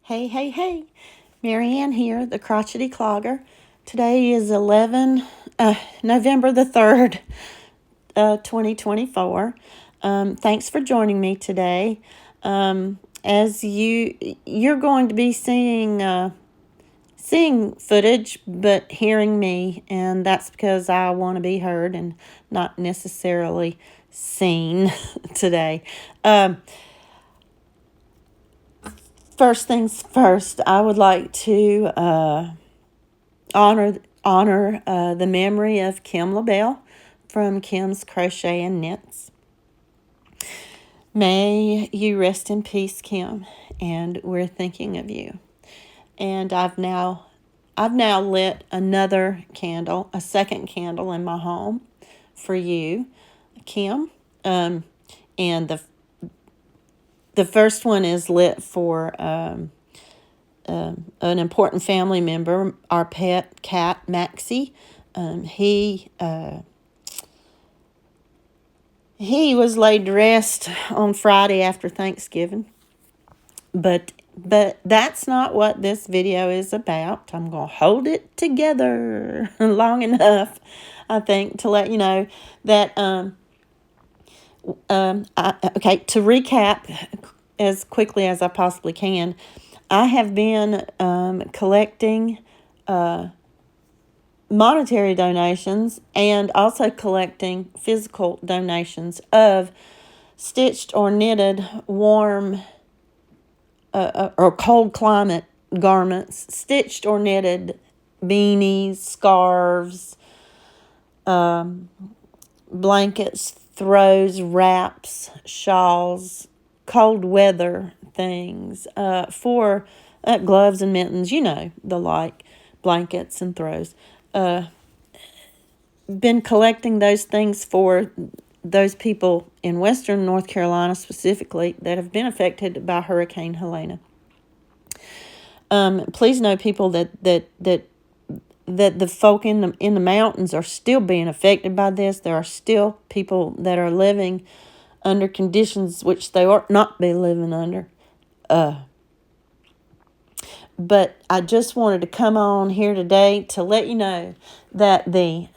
Hey, hey, hey. Marianne here, the Crotchety Clogger. Today is November the 3rd, 2024. Thanks for joining me today. As you're going to be seeing footage, but hearing me, and that's because I want to be heard and not necessarily seen today. First things first, I would like to honor the memory of Kim LaBelle from Kim's Crochet and Knits. May you rest in peace, Kim, and we're thinking of you. And I've now lit another candle, a second candle in my home for you, Kim. And the first one is lit for an important family member, our pet cat, Maxie. He was laid to rest on Friday after Thanksgiving. But that's not what this video is about. I'm going to hold it together long enough, I think, to let you know that, to recap as quickly as I possibly can, I have been collecting monetary donations and also collecting physical donations of stitched or knitted warm or cold climate garments, stitched or knitted beanies, scarves, blankets, throws, wraps, shawls, cold weather things, for gloves and mittens, the like, blankets and throws. Been collecting those things for those people in western North Carolina specifically that have been affected by Hurricane Helena. Please know, people, that the folk in the mountains are still being affected by this. There are still people that are living under conditions which they ought not be living under. But I just wanted to come on here today to let you know that the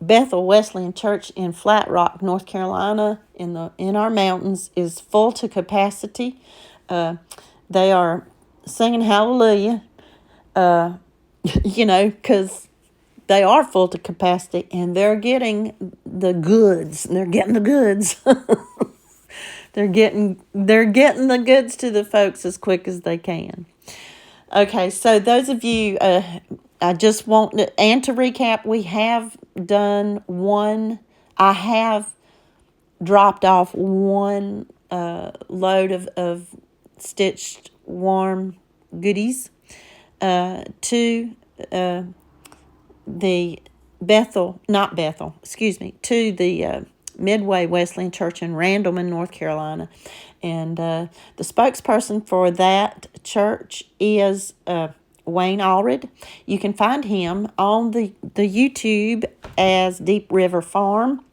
Bethel Wesleyan Church in Flat Rock, North Carolina, in our mountains, is full to capacity. They are singing hallelujah, because they are full to capacity, and they're getting the goods. They're getting the goods. They're getting the goods to the folks as quick as they can. Okay, so those of you, I just want to recap, we have done one, I have dropped off one load of stitched warm goodies to the to the Midway Wesleyan Church in Randleman, North Carolina. And the spokesperson for that church is Wayne Allred. You can find him on the YouTube as Deep River Farm.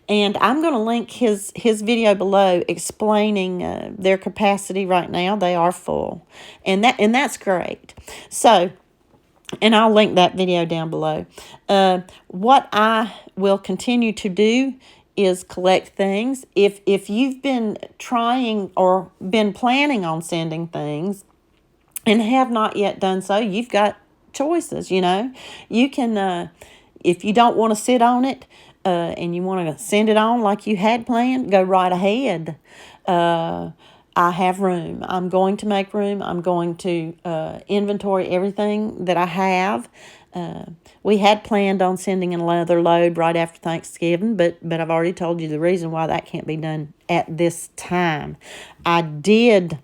And I'm going to link his video below explaining their capacity right now. They are full. And that's great. So, and I'll link that video down below. What I will continue to do is collect things. If you've been trying or been planning on sending things and have not yet done so, you've got choices, You can, if you don't want to sit on it and you want to send it on like you had planned, go right ahead. I have room. I'm going to make room. I'm going to inventory everything that I have. We had planned on sending another load right after Thanksgiving, but I've already told you the reason why that can't be done at this time. I did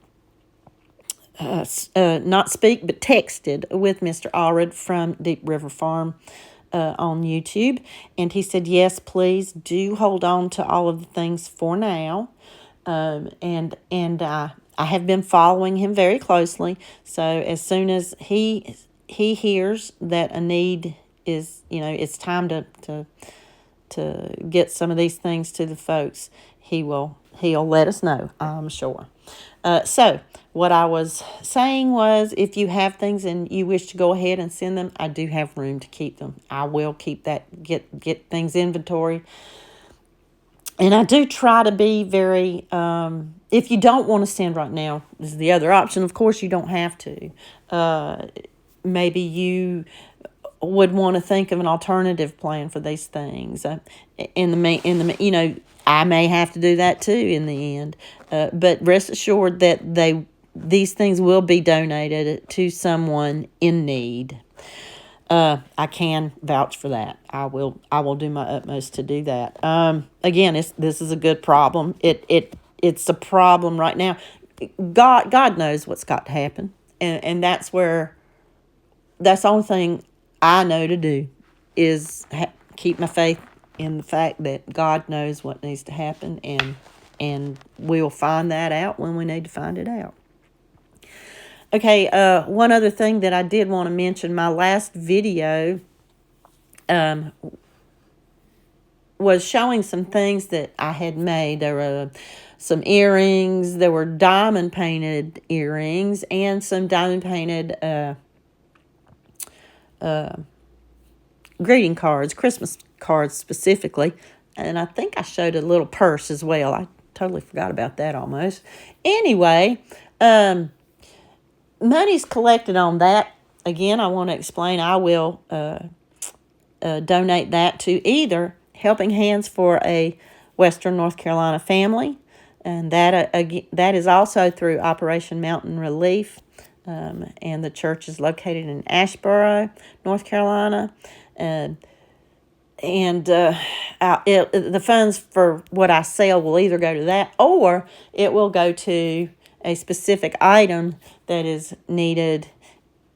not speak, but texted with Mr. Allred from Deep River Farm on YouTube, and he said, yes, please do hold on to all of the things for now. And I have been following him very closely. So as soon as he hears that a need is, it's time to get some of these things to the folks, he'll let us know, I'm sure. So what I was saying was, if you have things and you wish to go ahead and send them, I do have room to keep them. I will keep that, get things inventory. And I do try to be very, if you don't want to send right now, this is the other option. Of course, you don't have to. Maybe you would want to think of an alternative plan for these things. I may have to do that too in the end. But rest assured that these things will be donated to someone in need. I can vouch for that. I will do my utmost to do that. Again, this is a good problem. It's a problem right now. God knows what's got to happen, and that's the only thing I know to do is keep my faith in the fact that God knows what needs to happen, and we'll find that out when we need to find it out. Okay, one other thing that I did want to mention, my last video was showing some things that I had made. There were some earrings, there were diamond painted earrings, and some diamond painted greeting cards, Christmas cards specifically. And I think I showed a little purse as well. I totally forgot about that almost. Anyway, money's collected on that. Again, I want to explain, I will donate that to either Helping Hands for a Western North Carolina family, and that is also through Operation Mountain Relief, and the church is located in Asheboro, North Carolina, and the funds for what I sell will either go to that, or it will go to a specific item that is needed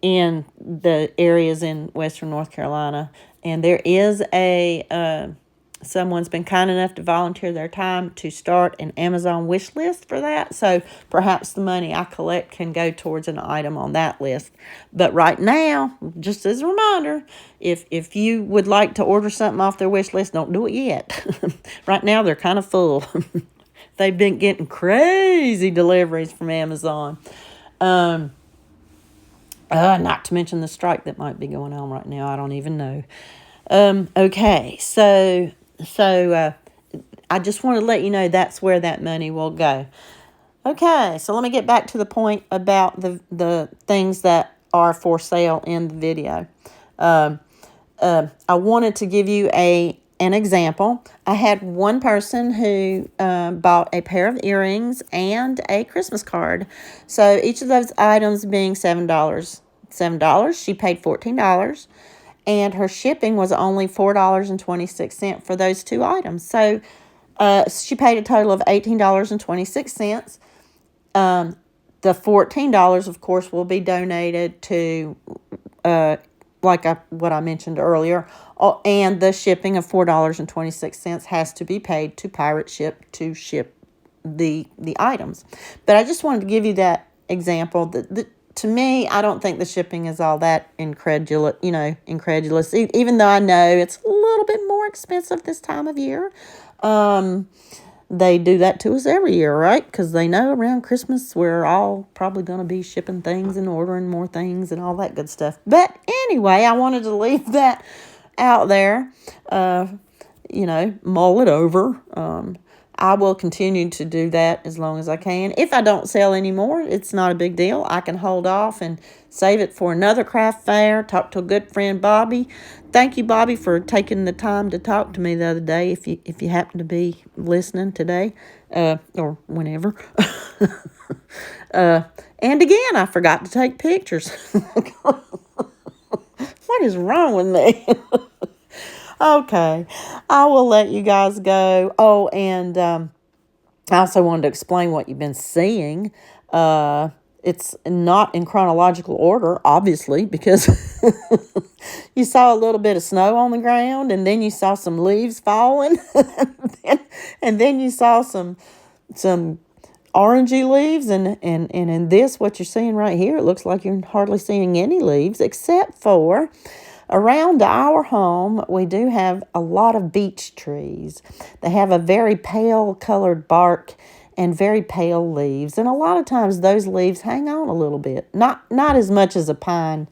in the areas in Western North Carolina. And there is someone's been kind enough to volunteer their time to start an Amazon wish list for that. So perhaps the money I collect can go towards an item on that list. But right now, just as a reminder, if you would like to order something off their wish list, don't do it yet. Right now, they're kind of full. They've been getting crazy deliveries from Amazon. Not to mention the strike that might be going on right now. I don't even know. Okay, so I just want to let you know that's where that money will go. Okay, so let me get back to the point about the things that are for sale in the video. I wanted to give you an example. I had one person who bought a pair of earrings and a Christmas card. So each of those items being $7. She paid $14. And her shipping was only $4.26 for those two items. So she paid a total of $18.26. The $14, of course, will be donated to, what I mentioned earlier. And the shipping of $4.26 has to be paid to Pirate Ship to ship the items. But I just wanted to give you that example. To me, I don't think the shipping is all that incredulous, even though I know it's a little bit more expensive this time of year. They do that to us every year, right? Because they know around Christmas we're all probably going to be shipping things and ordering more things and all that good stuff. But anyway, I wanted to leave that out there, mull it over. I will continue to do that as long as I can. If I don't sell anymore, it's not a big deal. I can hold off and save it for another craft fair. Talk to a good friend, Bobby. Thank you, Bobby, for taking the time to talk to me the other day. If you happen to be listening today, or whenever. And again, I forgot to take pictures. What is wrong with me? Okay, I will let you guys go. Oh, and I also wanted to explain what you've been seeing. It's not in chronological order, obviously, because you saw a little bit of snow on the ground, and then you saw some leaves falling, and then you saw some orangey leaves, and in this, what you're seeing right here, it looks like you're hardly seeing any leaves, except for around our home, we do have a lot of beech trees. They have a very pale colored bark, and very pale leaves. And a lot of times those leaves hang on a little bit. Not as much as a pine,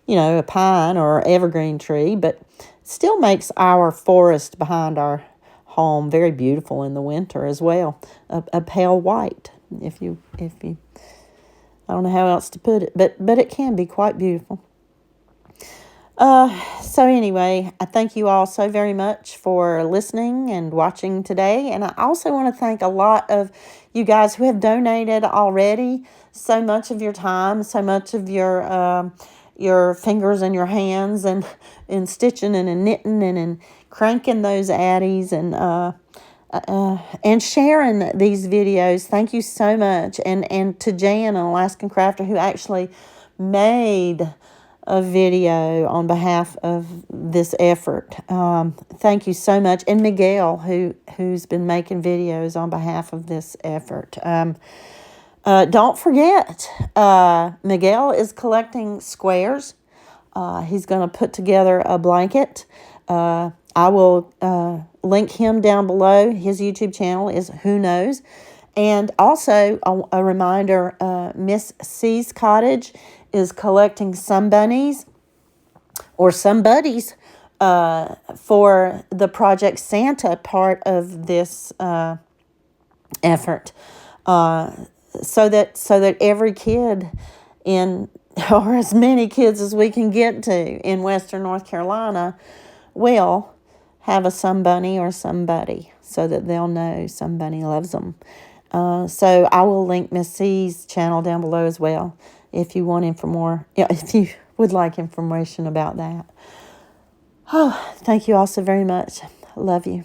a pine or evergreen tree, but still makes our forest behind our home very beautiful in the winter as well. A pale white, if you I don't know how else to put it, but it can be quite beautiful. So anyway, I thank you all so very much for listening and watching today. And I also want to thank a lot of you guys who have donated already so much of your time, so much of your fingers and your hands and in stitching and in knitting and in cranking those addies and sharing these videos. Thank you so much. And to Jan, an Alaskan crafter, who actually made a video on behalf of this effort. Thank you so much. And Miguel, who's been making videos on behalf of this effort. Don't forget, Miguel is collecting squares. He's going to put together a blanket. I will link him down below. His YouTube channel is Who Knows. And also, a reminder, Miss C's Cottage is collecting some bunnies or some buddies for the Project Santa part of this effort, so that every kid or as many kids as we can get to in Western North Carolina will have a some bunny or somebody, so that they'll know somebody loves them. So I will link Miss C's channel down below as well, if you want if you would like information about that. Oh, thank you all so very much. Love you.